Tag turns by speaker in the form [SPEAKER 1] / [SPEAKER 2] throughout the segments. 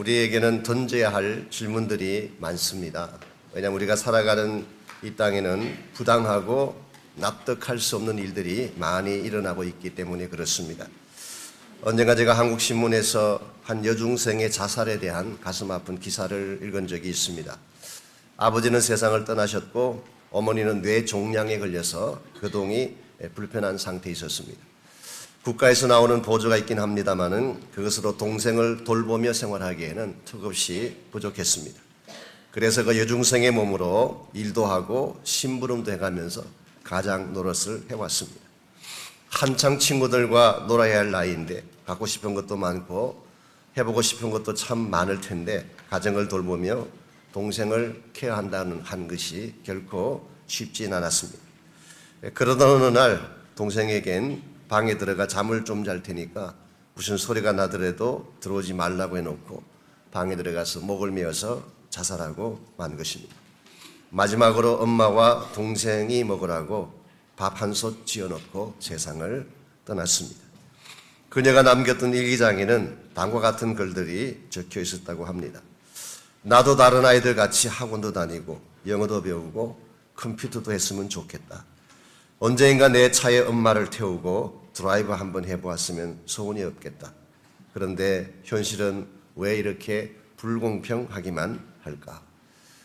[SPEAKER 1] 우리에게는 던져야 할 질문들이 많습니다. 왜냐하면 우리가 살아가는 이 땅에는 부당하고 납득할 수 없는 일들이 많이 일어나고 있기 때문에 그렇습니다. 언젠가 제가 한국신문에서 한 여중생의 자살에 대한 가슴 아픈 기사를 읽은 적이 있습니다. 아버지는 세상을 떠나셨고 어머니는 뇌종양에 걸려서 교동이 불편한 상태에 있었습니다. 국가에서 나오는 보조가 있긴 합니다마는 그것으로 동생을 돌보며 생활하기에는 턱없이 부족했습니다. 그래서 그 여중생의 몸으로 일도 하고 심부름도 해가면서 가장 노릇을 해왔습니다. 한창 친구들과 놀아야 할 나이인데 갖고 싶은 것도 많고 해보고 싶은 것도 참 많을 텐데 가정을 돌보며 동생을 케어한다는 한 것이 결코 쉽진 않았습니다. 그러던 어느 날 동생에겐 방에 들어가 잠을 좀 잘 테니까 무슨 소리가 나더라도 들어오지 말라고 해놓고 방에 들어가서 목을 메어서 자살하고 만 것입니다. 마지막으로 엄마와 동생이 먹으라고 밥 한 솥 지어놓고 세상을 떠났습니다. 그녀가 남겼던 일기장에는 다음과 같은 글들이 적혀 있었다고 합니다. 나도 다른 아이들 같이 학원도 다니고 영어도 배우고 컴퓨터도 했으면 좋겠다. 언젠가 내 차에 엄마를 태우고 드라이브 한번 해보았으면 소원이 없겠다. 그런데 현실은 왜 이렇게 불공평하기만 할까?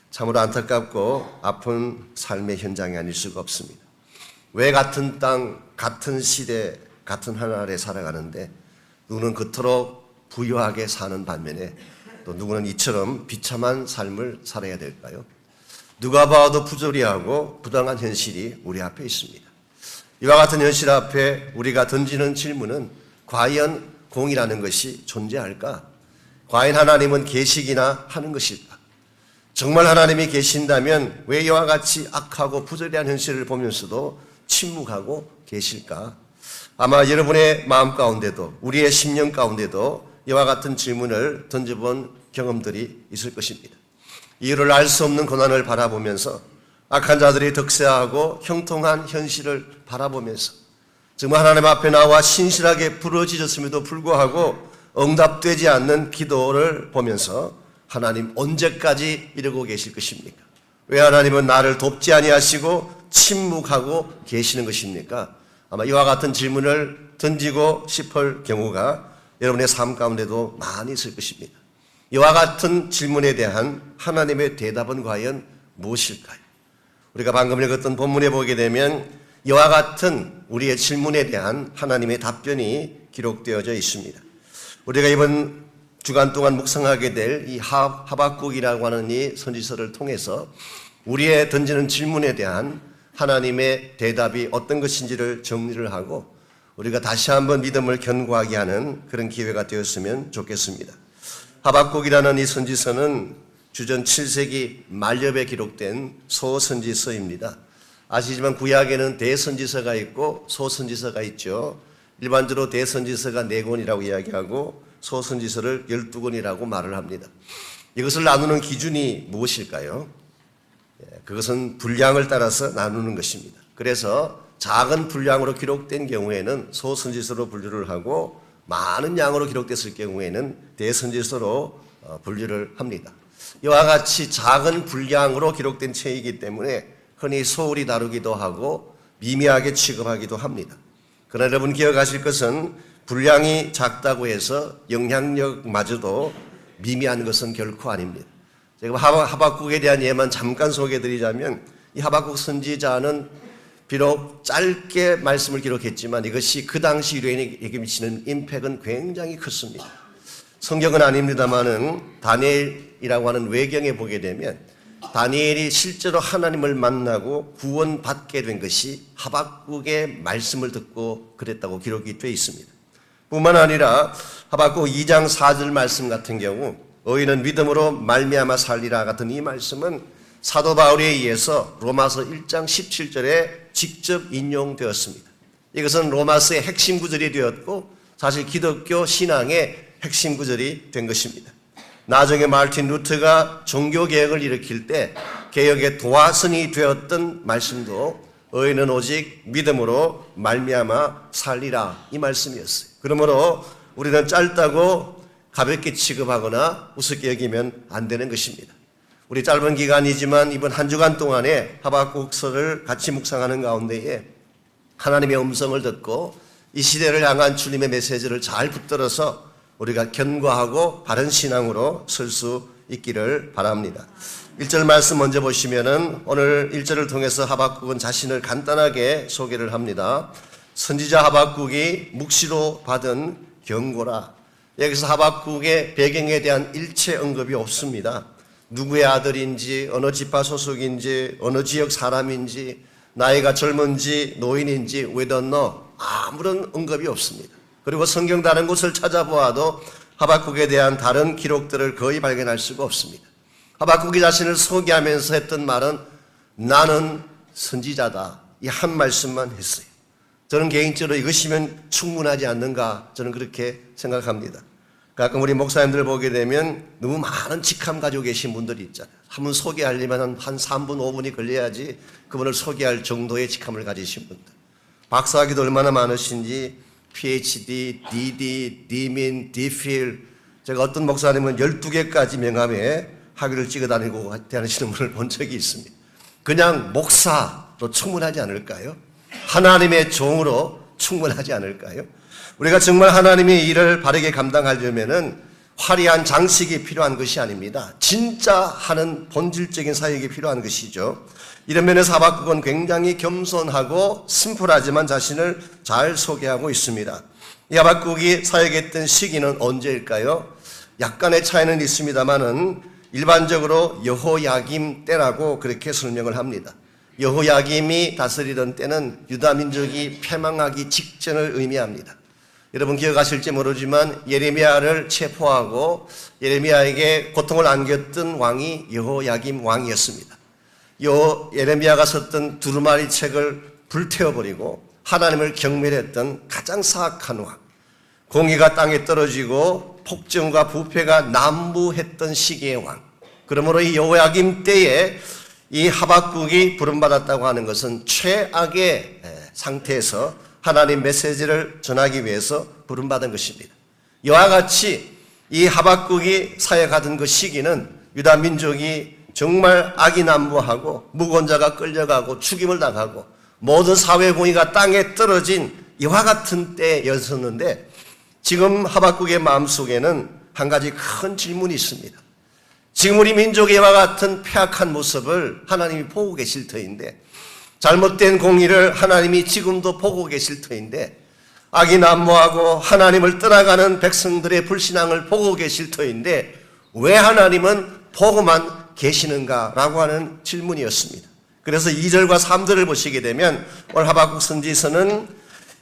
[SPEAKER 1] 참으로 안타깝고 아픈 삶의 현장이 아닐 수가 없습니다. 왜 같은 땅, 같은 시대, 같은 하늘에 살아가는데 누구는 그토록 부유하게 사는 반면에 또 누구는 이처럼 비참한 삶을 살아야 될까요? 누가 봐도 부조리하고 부당한 현실이 우리 앞에 있습니다. 이와 같은 현실 앞에 우리가 던지는 질문은 과연 공이라는 것이 존재할까? 과연 하나님은 계시기나 하는 것일까? 정말 하나님이 계신다면 왜 이와 같이 악하고 부조리한 현실을 보면서도 침묵하고 계실까? 아마 여러분의 마음 가운데도 우리의 심령 가운데도 이와 같은 질문을 던져본 경험들이 있을 것입니다. 이유를 알 수 없는 고난을 바라보면서 악한 자들이 득세하고 형통한 현실을 바라보면서 정말 하나님 앞에 나와 신실하게 부르짖었음에도 불구하고 응답되지 않는 기도를 보면서 하나님 언제까지 이러고 계실 것입니까? 왜 하나님은 나를 돕지 아니하시고 침묵하고 계시는 것입니까? 아마 이와 같은 질문을 던지고 싶을 경우가 여러분의 삶 가운데도 많이 있을 것입니다. 이와 같은 질문에 대한 하나님의 대답은 과연 무엇일까요? 우리가 방금 읽었던 본문에 보게 되면 이와 같은 우리의 질문에 대한 하나님의 답변이 기록되어져 있습니다. 우리가 이번 주간 동안 묵상하게 될 이 하박국이라고 하는 이 선지서를 통해서 우리의 던지는 질문에 대한 하나님의 대답이 어떤 것인지를 정리를 하고 우리가 다시 한번 믿음을 견고하게 하는 그런 기회가 되었으면 좋겠습니다. 하박국이라는 이 선지서는 주전 7세기 말엽에 기록된 소선지서입니다. 아시지만 구약에는 대선지서가 있고 소선지서가 있죠. 일반적으로 대선지서가 4권이라고 이야기하고 소선지서를 12권이라고 말을 합니다. 이것을 나누는 기준이 무엇일까요? 그것은 분량을 따라서 나누는 것입니다. 그래서 작은 분량으로 기록된 경우에는 소선지서로 분류를 하고 많은 양으로 기록됐을 경우에는 대선지서로 분류를 합니다. 이와 같이 작은 분량으로 기록된 책이기 때문에 흔히 소홀히 다루기도 하고 미미하게 취급하기도 합니다. 그러나 여러분 기억하실 것은 분량이 작다고 해서 영향력마저도 미미한 것은 결코 아닙니다. 제가 하박국에 대한 예만 잠깐 소개해드리자면 이 하박국 선지자는 비록 짧게 말씀을 기록했지만 이것이 그 당시 유대인에게 미치는 임팩은 굉장히 컸습니다. 성경은 아닙니다만은 다니엘이라고 하는 외경에 보게 되면 다니엘이 실제로 하나님을 만나고 구원받게 된 것이 하박국의 말씀을 듣고 그랬다고 기록이 되어 있습니다. 뿐만 아니라 하박국 2장 4절 말씀 같은 경우 의인은 믿음으로 말미암아 살리라 같은 이 말씀은 사도 바울에 의해서 로마서 1장 17절에 직접 인용되었습니다. 이것은 로마서의 핵심 구절이 되었고 사실 기독교 신앙의 핵심 구절이 된 것입니다. 나중에 마르틴 루터가 종교개혁을 일으킬 때 개혁의 도화선이 되었던 말씀도 의인은 오직 믿음으로 말미암아 살리라 이 말씀이었어요. 그러므로 우리는 짧다고 가볍게 취급하거나 우습게 여기면 안 되는 것입니다. 우리 짧은 기간이지만 이번 한 주간 동안에 하박국서를 같이 묵상하는 가운데에 하나님의 음성을 듣고 이 시대를 향한 주님의 메시지를 잘 붙들어서 우리가 견고하고 바른 신앙으로 설 수 있기를 바랍니다. 1절 말씀 먼저 보시면은 오늘 1절을 통해서 하박국은 자신을 간단하게 소개를 합니다. 선지자 하박국이 묵시로 받은 경고라. 여기서 하박국의 배경에 대한 일체 언급이 없습니다. 누구의 아들인지, 어느 지파 소속인지, 어느 지역 사람인지, 나이가 젊은지 노인인지 we don't know. 아무런 언급이 없습니다. 그리고 성경 다른 곳을 찾아보아도 하박국에 대한 다른 기록들을 거의 발견할 수가 없습니다. 하박국이 자신을 소개하면서 했던 말은 나는 선지자다. 이 한 말씀만 했어요. 저는 개인적으로 이것이면 충분하지 않는가 저는 그렇게 생각합니다. 가끔 우리 목사님들 보게 되면 너무 많은 직함 가지고 계신 분들이 있잖아요. 한 분 소개하려면 한 3분, 5분이 걸려야지 그분을 소개할 정도의 직함을 가지신 분들. 박사학위도 얼마나 많으신지 PhD, DD, D민, DPhil. 제가 어떤 목사님은 12개까지 명함에 학위를 찍어 다니고 다니시는 분을 본 적이 있습니다. 그냥 목사로 충분하지 않을까요? 하나님의 종으로 충분하지 않을까요? 우리가 정말 하나님의 일을 바르게 감당하려면은 화려한 장식이 필요한 것이 아닙니다. 진짜 하는 본질적인 사역이 필요한 것이죠. 이런 면에서 하박국은 굉장히 겸손하고 심플하지만 자신을 잘 소개하고 있습니다. 이 하박국이 사역했던 시기는 언제일까요? 약간의 차이는 있습니다만은 일반적으로 여호야김 때라고 그렇게 설명을 합니다. 여호야김이 다스리던 때는 유다 민족이 패망하기 직전을 의미합니다. 여러분 기억하실지 모르지만 예레미야를 체포하고 예레미야에게 고통을 안겼던 왕이 여호야김 왕이었습니다. 예레미야가 썼던 두루마리 책을 불태워버리고 하나님을 경멸했던 가장 사악한 왕, 공의가 땅에 떨어지고 폭정과 부패가 난무했던 시기의 왕. 그러므로 이 여호야김 때에 이 하박국이 부름받았다고 하는 것은 최악의 상태에서 하나님 메시지를 전하기 위해서 부름받은 것입니다. 이와 같이 이 하박국이 사역하던 그 시기는 유다 민족이 정말 악이 난무하고 무권자가 끌려가고 죽임을 당하고 모든 사회 공의가 땅에 떨어진 이와 같은 때였었는데 지금 하박국의 마음속에는 한 가지 큰 질문이 있습니다. 지금 우리 민족의 이와 같은 폐악한 모습을 하나님이 보고 계실 터인데 잘못된 공의를 하나님이 지금도 보고 계실 터인데 악이 난무하고 하나님을 떠나가는 백성들의 불신앙을 보고 계실 터인데 왜 하나님은 보고만 계시는가라고 하는 질문이었습니다. 그래서 2절과 3절을 보시게 되면 오늘 하박국 선지서는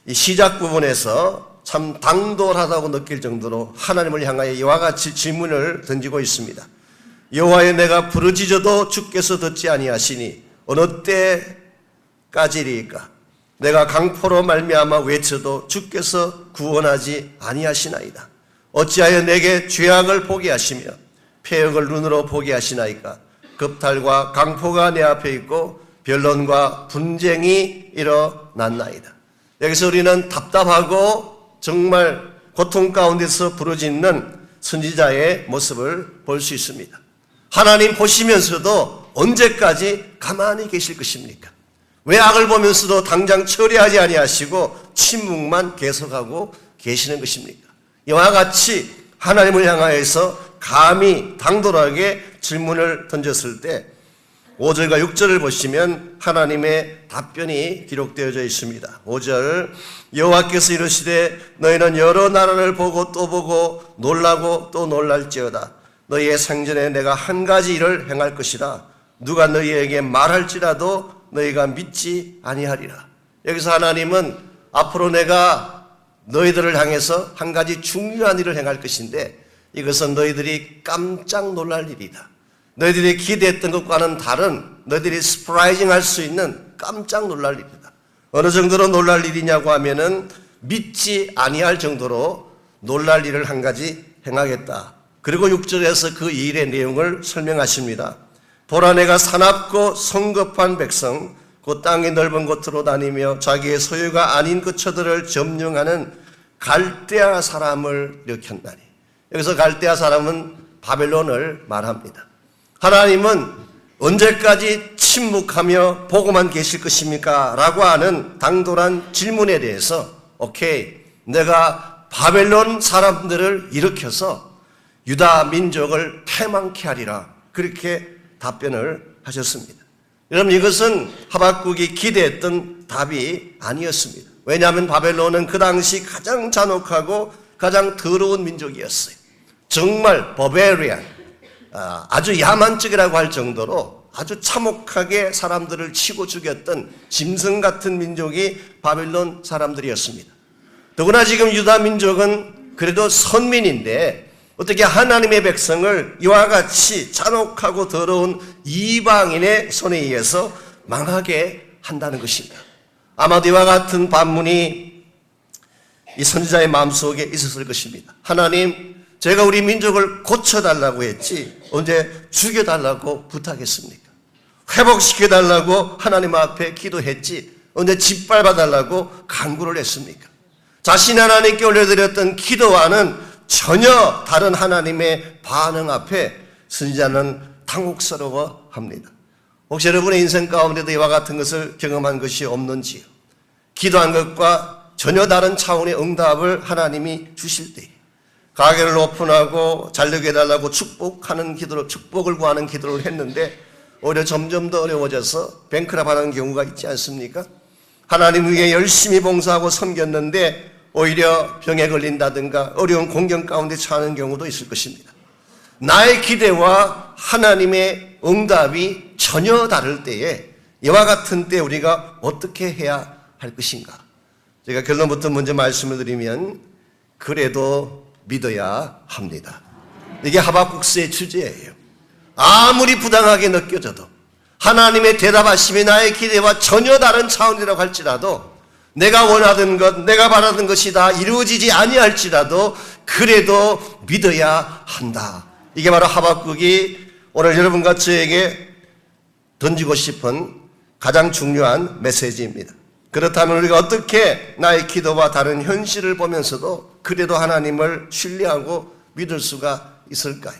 [SPEAKER 1] 이 시작 부분에서 참 당돌하다고 느낄 정도로 하나님을 향하여 이와 같이 질문을 던지고 있습니다. 여호와여 내가 부르짖어도 주께서 듣지 아니하시니 어느 때까지리이까 내가 강포로 말미암아 외쳐도 주께서 구원하지 아니하시나이다. 어찌하여 내게 죄악을 보게 하시며 폐역을 눈으로 보게 하시나이까. 겁탈과 강포가 내 앞에 있고 변론과 분쟁이 일어났나이다. 여기서 우리는 답답하고 정말 고통 가운데서 부르짖는 선지자의 모습을 볼 수 있습니다. 하나님 보시면서도 언제까지 가만히 계실 것입니까? 왜 악을 보면서도 당장 처리하지 아니하시고 침묵만 계속하고 계시는 것입니까? 이와 같이 하나님을 향하여서 감히 당돌하게 질문을 던졌을 때 5절과 6절을 보시면 하나님의 답변이 기록되어져 있습니다. 5절 여호와께서 이르시되 너희는 여러 나라를 보고 또 보고 놀라고 또 놀랄지어다. 너희의 생전에 내가 한 가지 일을 행할 것이라. 누가 너희에게 말할지라도 너희가 믿지 아니하리라. 여기서 하나님은 앞으로 내가 너희들을 향해서 한 가지 중요한 일을 행할 것인데 이것은 너희들이 깜짝 놀랄 일이다. 너희들이 기대했던 것과는 다른 너희들이 스프라이징 할 수 있는 깜짝 놀랄 일이다. 어느 정도로 놀랄 일이냐고 하면은 믿지 아니할 정도로 놀랄 일을 한 가지 행하겠다. 그리고 6절에서 그 일의 내용을 설명하십니다. 보라 내가 사납고 성급한 백성 그 땅의 넓은 곳으로 다니며 자기의 소유가 아닌 그 처들을 점령하는 갈대아 사람을 일으켰나니. 여기서 갈대아 사람은 바벨론을 말합니다. 하나님은 언제까지 침묵하며 보고만 계실 것입니까? 라고 하는 당돌한 질문에 대해서 오케이, 내가 바벨론 사람들을 일으켜서 유다 민족을 패망케 하리라, 그렇게 답변을 하셨습니다. 여러분, 이것은 하박국이 기대했던 답이 아니었습니다. 왜냐하면 바벨론은 그 당시 가장 잔혹하고 가장 더러운 민족이었어요. 정말 버베리안, 아주 야만적이라고 할 정도로 아주 참혹하게 사람들을 치고 죽였던 짐승 같은 민족이 바벨론 사람들이었습니다. 더구나 지금 유다 민족은 그래도 선민인데 어떻게 하나님의 백성을 이와 같이 잔혹하고 더러운 이방인의 손에 의해서 망하게 한다는 것입니다. 아마도 이와 같은 반문이 이 선지자의 마음속에 있었을 것입니다. 하나님, 제가 우리 민족을 고쳐달라고 했지 언제 죽여달라고 부탁했습니까? 회복시켜달라고 하나님 앞에 기도했지 언제 짓밟아달라고 간구를 했습니까? 자신 하나님께 올려드렸던 기도와는 전혀 다른 하나님의 반응 앞에 선지자는 당혹스러워합니다. 혹시 여러분의 인생 가운데도 이와 같은 것을 경험한 것이 없는지요? 기도한 것과 전혀 다른 차원의 응답을 하나님이 주실 때 가게를 오픈하고 잘되게 해달라고 축복하는 기도로, 축복을 구하는 기도를 했는데 오히려 점점 더 어려워져서 뱅크럽하는 경우가 있지 않습니까? 하나님 위에 열심히 봉사하고 섬겼는데 오히려 병에 걸린다든가 어려운 공경 가운데 처하는 경우도 있을 것입니다. 나의 기대와 하나님의 응답이 전혀 다를 때에 이와 같은 때 우리가 어떻게 해야 할 것인가? 제가 결론부터 먼저 말씀을 드리면 그래도 믿어야 합니다. 이게 하박국서의 주제예요. 아무리 부당하게 느껴져도 하나님의 대답하심이 나의 기대와 전혀 다른 차원이라고 할지라도 내가 원하던 것, 내가 바라던 것이 다 이루어지지 아니할지라도 그래도 믿어야 한다. 이게 바로 하박국이 오늘 여러분과 저에게 던지고 싶은 가장 중요한 메시지입니다. 그렇다면 우리가 어떻게 나의 기도와 다른 현실을 보면서도 그래도 하나님을 신뢰하고 믿을 수가 있을까요?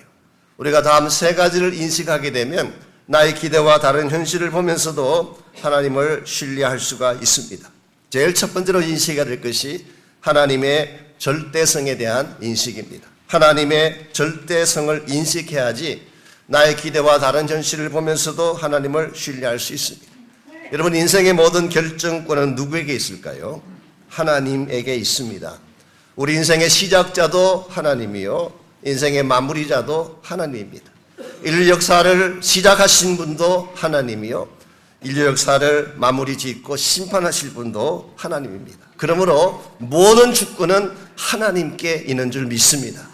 [SPEAKER 1] 우리가 다음 세 가지를 인식하게 되면 나의 기대와 다른 현실을 보면서도 하나님을 신뢰할 수가 있습니다. 제일 첫 번째로 인식해야 될 것이 하나님의 절대성에 대한 인식입니다. 하나님의 절대성을 인식해야지 나의 기대와 다른 현실을 보면서도 하나님을 신뢰할 수 있습니다. 여러분, 인생의 모든 결정권은 누구에게 있을까요? 하나님에게 있습니다. 우리 인생의 시작자도 하나님이요, 인생의 마무리자도 하나님입니다. 인류 역사를 시작하신 분도 하나님이요, 인류 역사를 마무리 짓고 심판하실 분도 하나님입니다. 그러므로 모든 주권은 하나님께 있는 줄 믿습니다.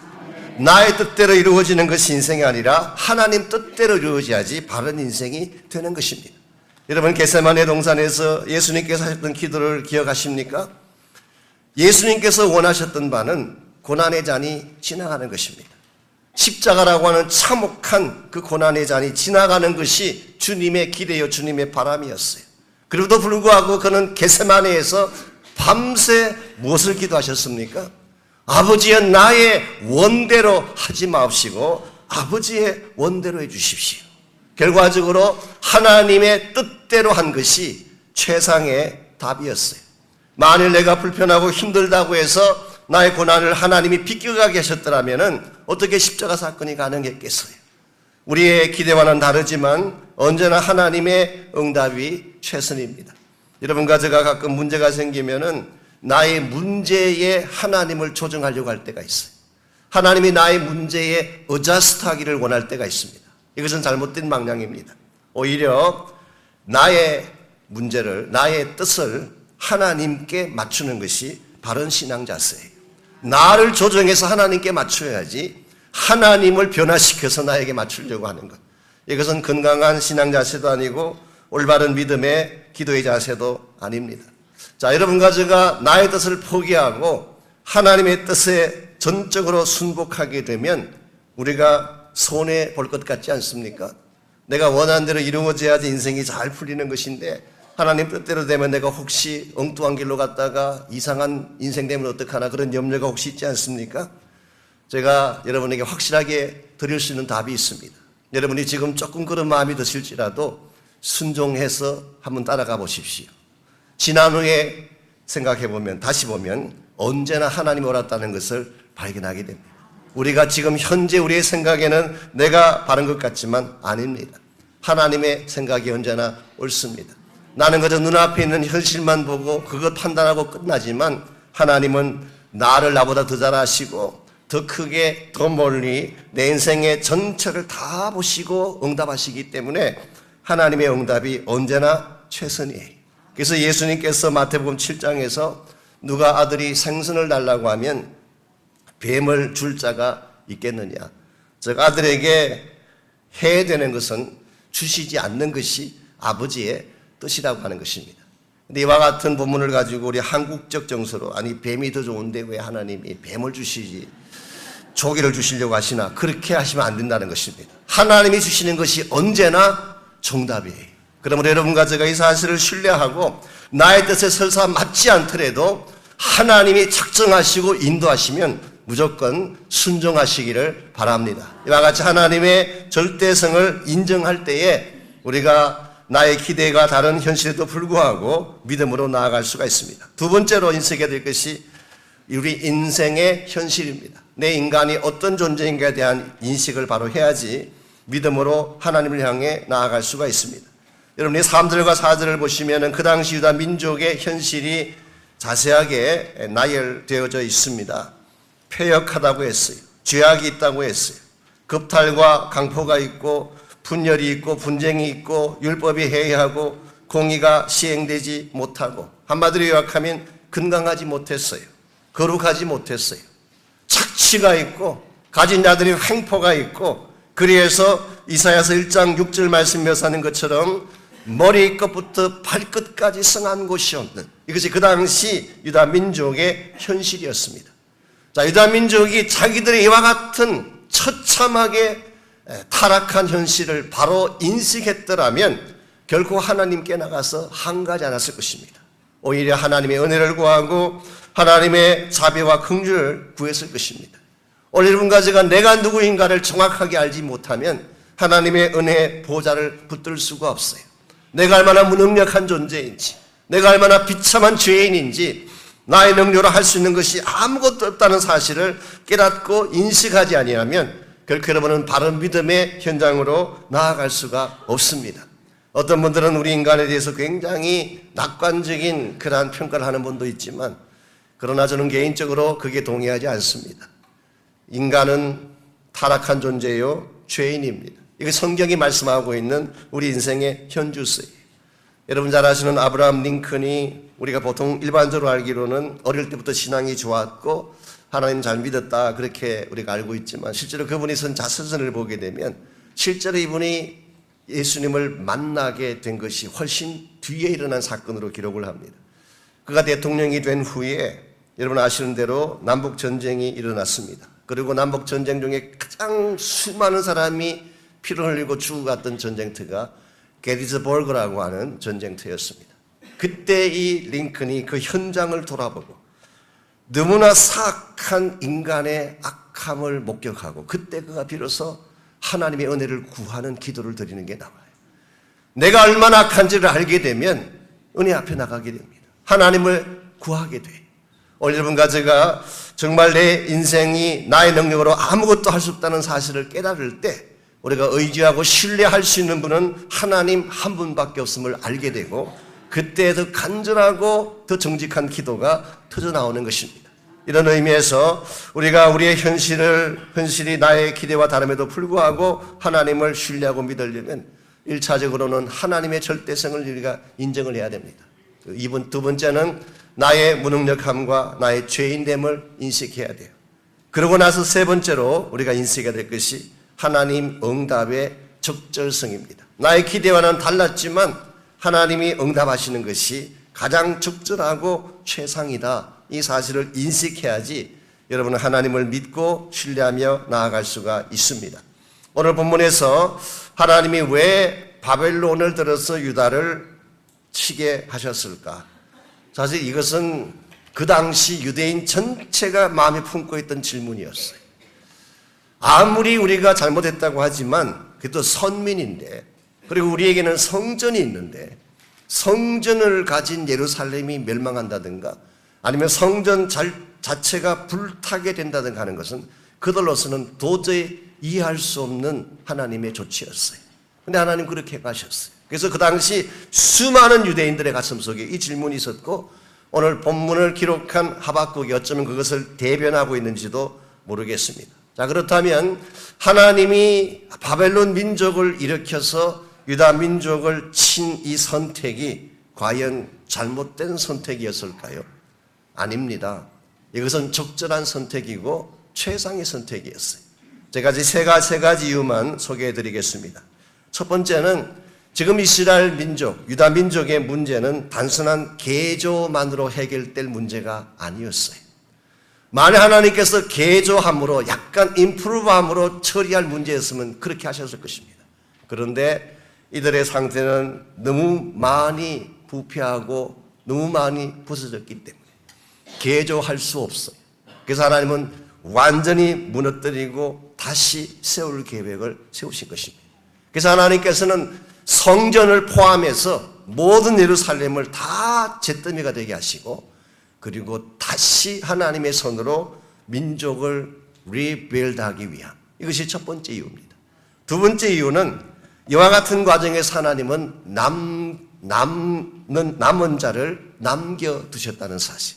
[SPEAKER 1] 나의 뜻대로 이루어지는 것이 인생이 아니라 하나님 뜻대로 이루어져야지 바른 인생이 되는 것입니다. 여러분, 겟세마네 동산에서 예수님께서 하셨던 기도를 기억하십니까? 예수님께서 원하셨던 바는 고난의 잔이 지나가는 것입니다. 십자가라고 하는 참혹한 그 고난의 잔이 지나가는 것이 주님의 기대요, 주님의 바람이었어요. 그럼에도 불구하고 그는 겟세마네에서 밤새 무엇을 기도하셨습니까? 아버지여, 나의 원대로 하지 마옵시고 아버지의 원대로 해 주십시오. 결과적으로 하나님의 뜻대로 한 것이 최상의 답이었어요. 만일 내가 불편하고 힘들다고 해서 나의 고난을 하나님이 비껴가게 하셨더라면 어떻게 십자가 사건이 가능했겠어요? 우리의 기대와는 다르지만 언제나 하나님의 응답이 최선입니다. 여러분과 제가 가끔 문제가 생기면은 나의 문제에 하나님을 조정하려고 할 때가 있어요. 하나님이 나의 문제에 어자스트하기를 원할 때가 있습니다. 이것은 잘못된 방향입니다. 오히려 나의 문제를, 나의 뜻을 하나님께 맞추는 것이 바른 신앙 자세예요. 나를 조정해서 하나님께 맞춰야지 하나님을 변화시켜서 나에게 맞추려고 하는 것, 이것은 건강한 신앙 자세도 아니고 올바른 믿음의 기도의 자세도 아닙니다. 자, 여러분과 제가 나의 뜻을 포기하고 하나님의 뜻에 전적으로 순복하게 되면 우리가 손해 볼 것 같지 않습니까? 내가 원하는 대로 이루어져야지 인생이 잘 풀리는 것인데 하나님 뜻대로 되면 내가 혹시 엉뚱한 길로 갔다가 이상한 인생 되면 어떡하나 그런 염려가 혹시 있지 않습니까? 제가 여러분에게 확실하게 드릴 수 있는 답이 있습니다. 여러분이 지금 조금 그런 마음이 드실지라도 순종해서 한번 따라가 보십시오. 지난 후에 생각해 보면, 다시 보면 언제나 하나님이 옳았다는 것을 발견하게 됩니다. 우리가 지금 현재 우리의 생각에는 내가 바른 것 같지만 아닙니다. 하나님의 생각이 언제나 옳습니다. 나는 그저 눈앞에 있는 현실만 보고 그것 판단하고 끝나지만 하나님은 나를 나보다 더 잘 아시고 더 크게 더 멀리 내 인생의 전체를 다 보시고 응답하시기 때문에 하나님의 응답이 언제나 최선이에요. 그래서 예수님께서 마태복음 7장에서 누가 아들이 생선을 달라고 하면 뱀을 줄 자가 있겠느냐. 즉 아들에게 해야 되는 것은 주시지 않는 것이 아버지의 뜻이라고 하는 것입니다. 근데 이와 같은 본문을 가지고 우리 한국적 정서로 아니 뱀이 더 좋은데 왜 하나님이 뱀을 주시지 조기를 주시려고 하시나, 그렇게 하시면 안 된다는 것입니다. 하나님이 주시는 것이 언제나 정답이에요. 그러므로 여러분과 제가 이 사실을 신뢰하고 나의 뜻에 설사 맞지 않더라도 하나님이 작정하시고 인도하시면 무조건 순종하시기를 바랍니다. 이와 같이 하나님의 절대성을 인정할 때에 우리가 나의 기대가 다른 현실에도 불구하고 믿음으로 나아갈 수가 있습니다. 두 번째로 인식해야 될 것이 우리 인생의 현실입니다. 내 인간이 어떤 존재인가에 대한 인식을 바로 해야지 믿음으로 하나님을 향해 나아갈 수가 있습니다. 여러분이 3절과 4절을 보시면 그 당시 유다 민족의 현실이 자세하게 나열되어져 있습니다. 패역하다고 했어요. 죄악이 있다고 했어요. 겁탈과 강포가 있고 분열이 있고 분쟁이 있고 율법이 해이하고 공의가 시행되지 못하고, 한마디로 요약하면 건강하지 못했어요. 거룩하지 못했어요. 착취가 있고 가진 자들이 횡포가 있고, 그래서 이사야서 1장 6절 말씀 묘사하는 것처럼 머리끝부터 발끝까지 성한 곳이 없는, 이것이 그 당시 유다 민족의 현실이었습니다. 자, 유다 민족이 자기들의 이와 같은 처참하게 타락한 현실을 바로 인식했더라면 결코 하나님께 나가서 항가지 않았을 것입니다. 오히려 하나님의 은혜를 구하고 하나님의 자비와 긍휼을 구했을 것입니다. 오늘 여러분과 제가 내가 누구인가를 정확하게 알지 못하면 하나님의 은혜 보좌를 붙들 수가 없어요. 내가 얼마나 무능력한 존재인지, 내가 얼마나 비참한 죄인인지, 나의 능력으로 할 수 있는 것이 아무것도 없다는 사실을 깨닫고 인식하지 아니하면 결코 여러분은 바른 믿음의 현장으로 나아갈 수가 없습니다. 어떤 분들은 우리 인간에 대해서 굉장히 낙관적인 그러한 평가를 하는 분도 있지만, 그러나 저는 개인적으로 그게 동의하지 않습니다. 인간은 타락한 존재요, 죄인입니다. 이게 성경이 말씀하고 있는 우리 인생의 현주소예요. 여러분 잘 아시는 아브라함 링컨이 우리가 보통 일반적으로 알기로는 어릴 때부터 신앙이 좋았고 하나님 잘 믿었다, 그렇게 우리가 알고 있지만 실제로 그분이 쓴 자서전을 보게 되면 실제로 이분이 예수님을 만나게 된 것이 훨씬 뒤에 일어난 사건으로 기록을 합니다. 그가 대통령이 된 후에 여러분 아시는 대로 남북전쟁이 일어났습니다. 그리고 남북전쟁 중에 가장 수많은 사람이 피를 흘리고 죽어갔던 전쟁터가 게티즈버그라고 하는 전쟁터였습니다. 그때 이 링컨이 그 현장을 돌아보고 너무나 사악한 인간의 악함을 목격하고 그때 그가 비로소 하나님의 은혜를 구하는 기도를 드리는 게 나와요. 내가 얼마나 악한지를 알게 되면 은혜 앞에 나가게 됩니다. 하나님을 구하게 돼요. 오늘 여러분과 제가 정말 내 인생이 나의 능력으로 아무것도 할 수 없다는 사실을 깨달을 때 우리가 의지하고 신뢰할 수 있는 분은 하나님 한 분밖에 없음을 알게 되고 그때 더 간절하고 더 정직한 기도가 터져나오는 것입니다. 이런 의미에서 우리가 우리의 현실이 나의 기대와 다름에도 불구하고 하나님을 신뢰하고 믿으려면 1차적으로는 하나님의 절대성을 우리가 인정을 해야 됩니다. 두 번째는 나의 무능력함과 나의 죄인됨을 인식해야 돼요. 그러고 나서 세 번째로 우리가 인식해야 될 것이 하나님 응답의 적절성입니다. 나의 기대와는 달랐지만 하나님이 응답하시는 것이 가장 적절하고 최상이다. 이 사실을 인식해야지 여러분은 하나님을 믿고 신뢰하며 나아갈 수가 있습니다. 오늘 본문에서 하나님이 왜 바벨론을 들어서 유다를 치게 하셨을까? 사실 이것은 그 당시 유대인 전체가 마음에 품고 있던 질문이었어요. 아무리 우리가 잘못했다고 하지만 그래도 선민인데, 그리고 우리에게는 성전이 있는데 성전을 가진 예루살렘이 멸망한다든가 아니면 성전 자체가 불타게 된다든가 하는 것은 그들로서는 도저히 이해할 수 없는 하나님의 조치였어요. 근데 하나님 그렇게 가셨어요. 그래서 그 당시 수많은 유대인들의 가슴 속에 이 질문이 있었고, 오늘 본문을 기록한 하박국이 어쩌면 그것을 대변하고 있는지도 모르겠습니다. 자, 그렇다면 하나님이 바벨론 민족을 일으켜서 유다 민족을 친 이 선택이 과연 잘못된 선택이었을까요? 아닙니다. 이것은 적절한 선택이고 최상의 선택이었어요. 제가 세 가지 이유만 소개해 드리겠습니다. 첫 번째는 지금 이스라엘 민족, 유다 민족의 문제는 단순한 개조만으로 해결될 문제가 아니었어요. 만약 하나님께서 개조함으로 약간 임프루브함으로 처리할 문제였으면 그렇게 하셨을 것입니다. 그런데 이들의 상태는 너무 많이 부패하고 너무 많이 부서졌기 때문에 개조할 수 없어요. 그래서 하나님은 완전히 무너뜨리고 다시 세울 계획을 세우신 것입니다. 그래서 하나님께서는 성전을 포함해서 모든 예루살렘을 다 잿더미가 되게 하시고, 그리고 다시 하나님의 손으로 민족을 리빌드하기 위한, 이것이 첫 번째 이유입니다. 두 번째 이유는 이와 같은 과정에서 하나님은 남은 자를 남겨두셨다는 사실.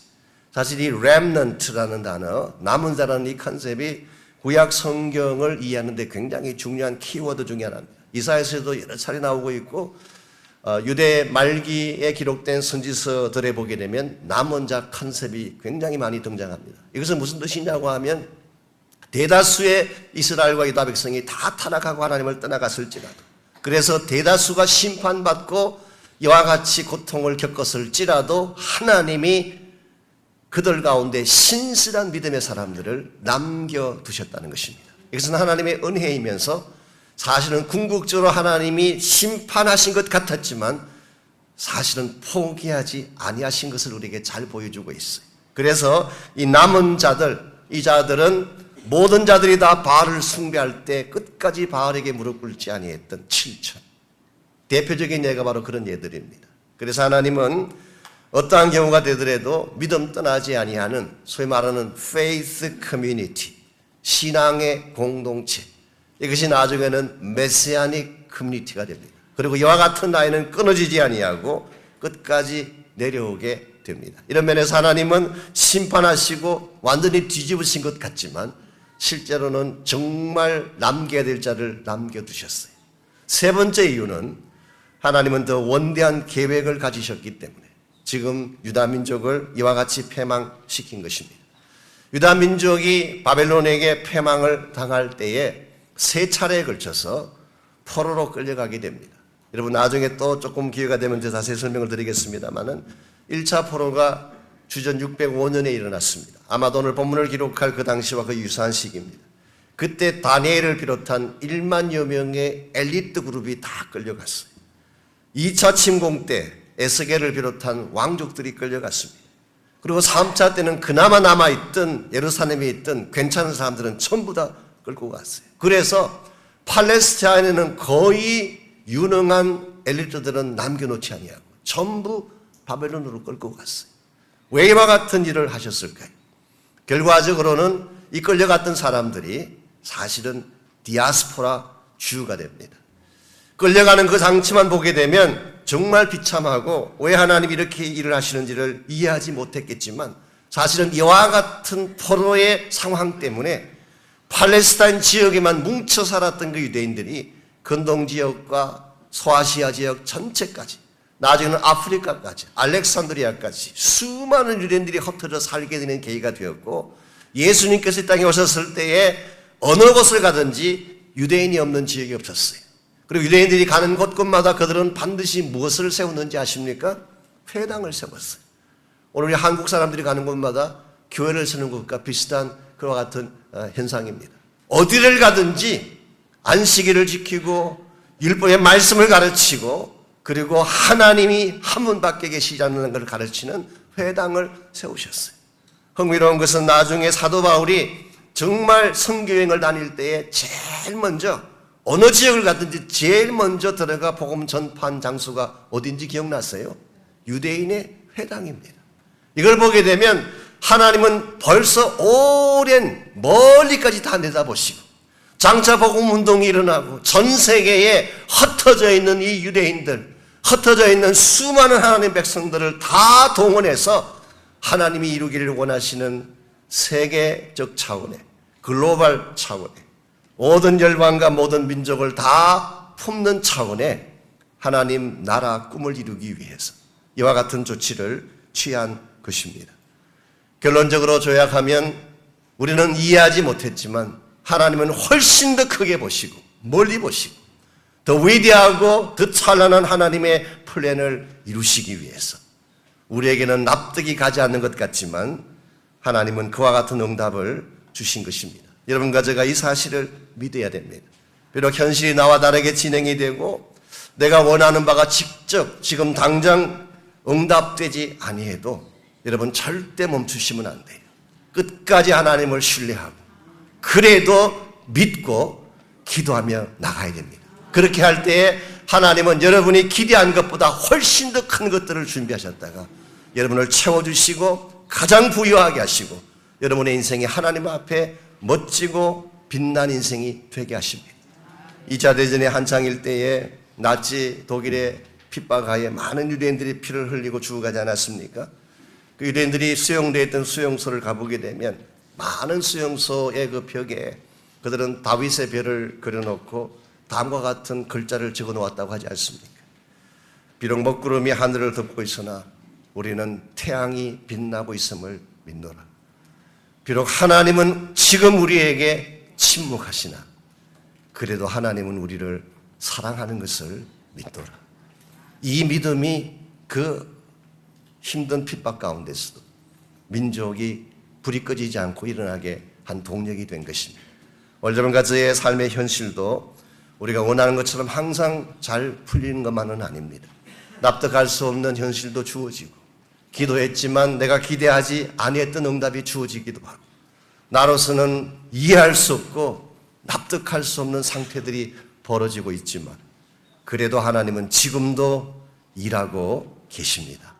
[SPEAKER 1] 사실 이 렘넌트라는 단어, 남은 자라는 이 컨셉이 구약 성경을 이해하는 데 굉장히 중요한 키워드 중에 하나입니다. 이사야서에도 여러 차례 나오고 있고, 유대 말기에 기록된 선지서들에 보게 되면 남은 자 컨셉이 굉장히 많이 등장합니다. 이것은 무슨 뜻이냐고 하면, 대다수의 이스라엘과 유다 백성이 다 타락하고 하나님을 떠나갔을지라도, 그래서 대다수가 심판받고 이와 같이 고통을 겪었을지라도 하나님이 그들 가운데 신실한 믿음의 사람들을 남겨두셨다는 것입니다. 이것은 하나님의 은혜이면서 사실은 궁극적으로 하나님이 심판하신 것 같았지만 사실은 포기하지 아니하신 것을 우리에게 잘 보여주고 있어요. 그래서 이 남은 자들, 이 자들은 모든 자들이 다 바알을 숭배할 때 끝까지 바알에게 무릎 꿇지 아니했던 7천. 대표적인 예가 바로 그런 예들입니다. 그래서 하나님은 어떠한 경우가 되더라도 믿음 떠나지 아니하는 소위 말하는 faith community, 신앙의 공동체, 이것이 나중에는 메시아닉 커뮤니티가 됩니다. 그리고 이와 같은 아이는 끊어지지 아니하고 끝까지 내려오게 됩니다. 이런 면에서 하나님은 심판하시고 완전히 뒤집으신 것 같지만 실제로는 정말 남겨야 될 자를 남겨두셨어요. 세 번째 이유는 하나님은 더 원대한 계획을 가지셨기 때문에 지금 유다 민족을 이와 같이 패망시킨 것입니다. 유다 민족이 바벨론에게 패망을 당할 때에 세 차례에 걸쳐서 포로로 끌려가게 됩니다. 여러분 나중에 또 조금 기회가 되면 더 자세히 설명을 드리겠습니다만은 1차 포로가 주전 605년에 일어났습니다. 아마도 오늘 본문을 기록할 그 당시와 그 유사한 시기입니다. 그때 다니엘을 비롯한 1만여 명의 엘리트 그룹이 다 끌려갔어요. 2차 침공 때 에스겔을 비롯한 왕족들이 끌려갔습니다. 그리고 3차 때는 그나마 남아있던 예루살렘에 있던 괜찮은 사람들은 전부 다 끌고 갔어요. 그래서 팔레스타인에는 거의 유능한 엘리트들은 남겨놓지 아니하고 전부 바벨론으로 끌고 갔어요. 왜 이와 같은 일을 하셨을까요? 결과적으로는 이 끌려갔던 사람들이 사실은 디아스포라 주가 됩니다. 끌려가는 그 장치만 보게 되면 정말 비참하고 왜 하나님이 이렇게 일을 하시는지를 이해하지 못했겠지만 사실은 이와 같은 포로의 상황 때문에 팔레스타인 지역에만 뭉쳐 살았던 그 유대인들이 근동 지역과 소아시아 지역 전체까지 나중에는 아프리카까지 알렉산드리아까지 수많은 유대인들이 흩어져 살게 되는 계기가 되었고 예수님께서 이 땅에 오셨을 때에 어느 곳을 가든지 유대인이 없는 지역이 없었어요. 그리고 유대인들이 가는 곳곳마다 그들은 반드시 무엇을 세웠는지 아십니까? 회당을 세웠어요. 오늘 우리 한국 사람들이 가는 곳마다 교회를 세우는 것과 비슷한 그와 같은 현상입니다. 어디를 가든지 안식일을 지키고 율법의 말씀을 가르치고 그리고 하나님이 한 분밖에 계시지 않는 것을 가르치는 회당을 세우셨어요. 흥미로운 것은 나중에 사도 바울이 정말 선교여행을 다닐 때에 제일 먼저 어느 지역을 갔든지 제일 먼저 들어가 복음 전파한 장소가 어딘지 기억나세요? 유대인의 회당입니다. 이걸 보게 되면 하나님은 벌써 오랜 멀리까지 다 내다보시고 장차 복음 운동이 일어나고 전 세계에 흩어져 있는 이 유대인들, 흩어져 있는 수많은 하나님의 백성들을 다 동원해서 하나님이 이루기를 원하시는 세계적 차원의 글로벌 차원의 모든 열방과 모든 민족을 다 품는 차원의 하나님 나라 꿈을 이루기 위해서 이와 같은 조치를 취한 것입니다. 결론적으로 요약하면 우리는 이해하지 못했지만 하나님은 훨씬 더 크게 보시고 멀리 보시고 더 위대하고 더 찬란한 하나님의 플랜을 이루시기 위해서 우리에게는 납득이 가지 않는 것 같지만 하나님은 그와 같은 응답을 주신 것입니다. 여러분과 제가 이 사실을 믿어야 됩니다. 비록 현실이 나와 다르게 진행이 되고 내가 원하는 바가 직접 지금 당장 응답되지 아니해도 여러분 절대 멈추시면 안 돼요. 끝까지 하나님을 신뢰하고 그래도 믿고 기도하며 나가야 됩니다. 그렇게 할 때에 하나님은 여러분이 기대한 것보다 훨씬 더 큰 것들을 준비하셨다가 여러분을 채워주시고 가장 부유하게 하시고 여러분의 인생이 하나님 앞에 멋지고 빛난 인생이 되게 하십니다. 2차 대전의 한창일 때에 나치 독일의 핍박하에 많은 유대인들이 피를 흘리고 죽어가지 않았습니까? 그 유대인들이 수용되어 있던 수용소를 가보게 되면 많은 수용소의 그 벽에 그들은 다윗의 별을 그려놓고 다음과 같은 글자를 적어놓았다고 하지 않습니까? 비록 먹구름이 하늘을 덮고 있으나 우리는 태양이 빛나고 있음을 믿노라. 비록 하나님은 지금 우리에게 침묵하시나 그래도 하나님은 우리를 사랑하는 것을 믿노라. 이 믿음이 그 힘든 핍박 가운데서도 민족이 불이 꺼지지 않고 일어나게 한 동력이 된 것입니다. 여러분과 저의 삶의 현실도 우리가 원하는 것처럼 항상 잘 풀리는 것만은 아닙니다. 납득할 수 없는 현실도 주어지고 기도했지만 내가 기대하지 아니했던 응답이 주어지기도 하고 나로서는 이해할 수 없고 납득할 수 없는 상태들이 벌어지고 있지만 그래도 하나님은 지금도 일하고 계십니다.